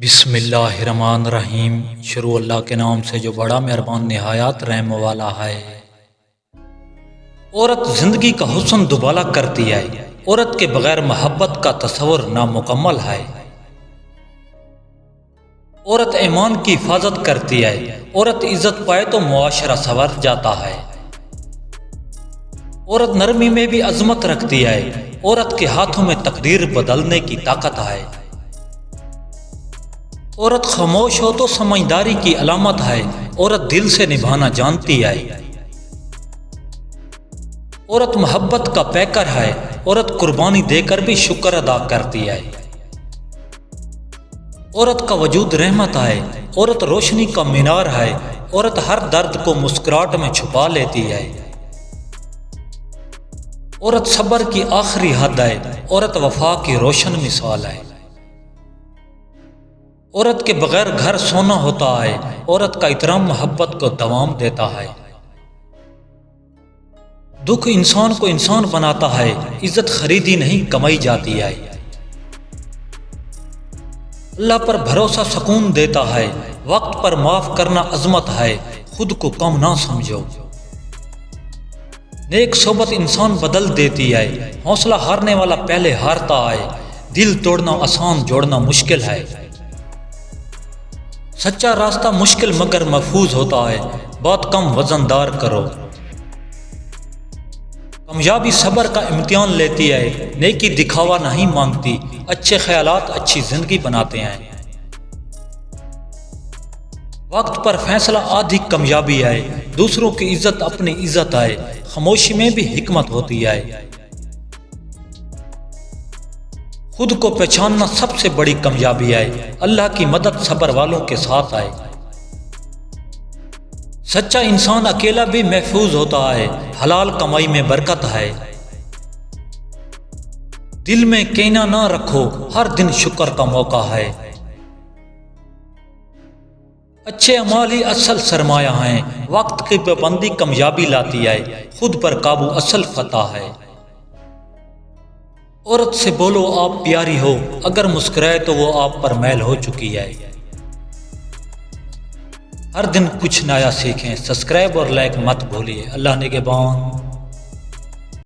بسم اللہ الرحمن الرحیم۔ شروع اللہ کے نام سے جو بڑا مہربان نہایت رحم والا ہے۔ عورت زندگی کا حسن دوبالا کرتی ہے۔ عورت کے بغیر محبت کا تصور نامکمل ہے۔ عورت ایمان کی حفاظت کرتی ہے۔ عورت عزت پائے تو معاشرہ سنور جاتا ہے۔ عورت نرمی میں بھی عظمت رکھتی ہے۔ عورت کے ہاتھوں میں تقدیر بدلنے کی طاقت ہے۔ عورت خاموش ہو تو سمجھداری کی علامت ہے۔ عورت دل سے نبھانا جانتی ہے۔ عورت محبت کا پیکر ہے۔ عورت قربانی دے کر بھی شکر ادا کرتی ہے۔ عورت کا وجود رحمت ہے۔ عورت روشنی کا مینار ہے۔ عورت ہر درد کو مسکراہٹ میں چھپا لیتی ہے۔ عورت صبر کی آخری حد ہے۔ عورت وفا کی روشن مثال ہے۔ عورت کے بغیر گھر سونا ہوتا ہے۔ عورت کا احترام محبت کو دوام دیتا ہے۔ دکھ انسان کو انسان بناتا ہے۔ عزت خریدی نہیں کمائی جاتی ہے۔ اللہ پر بھروسہ سکون دیتا ہے۔ وقت پر معاف کرنا عظمت ہے۔ خود کو کم نہ سمجھو۔ نیک صحبت انسان بدل دیتی ہے۔ حوصلہ ہارنے والا پہلے ہارتا ہے۔ دل توڑنا آسان، جوڑنا مشکل ہے۔ سچا راستہ مشکل مگر محفوظ ہوتا ہے۔ بات کم وزن دار کرو۔ کامیابی صبر کا امتحان لیتی ہے۔ نیکی دکھاوا نہیں مانگتی۔ اچھے خیالات اچھی زندگی بناتے ہیں۔ وقت پر فیصلہ آدھی کامیابی ہے۔ دوسروں کی عزت اپنی عزت ہے۔ خاموشی میں بھی حکمت ہوتی ہے۔ خود کو پہچاننا سب سے بڑی کامیابی ہے۔ اللہ کی مدد صبر والوں کے ساتھ ہے۔ سچا انسان اکیلا بھی محفوظ ہوتا ہے۔ حلال کمائی میں برکت ہے۔ دل میں کینہ نہ رکھو، ہر دن شکر کا موقع ہے۔ اچھے اعمال ہی اصل سرمایہ ہیں۔ وقت کی پابندی کامیابی لاتی ہے۔ خود پر قابو اصل فتح ہے۔ عورت سے بولو آپ پیاری ہو، اگر مسکرائے تو وہ آپ پر میل ہو چکی ہے۔ ہر دن کچھ نیا سیکھیں۔ سبسکرائب اور لائک مت بھولیے۔ اللہ نگہبان۔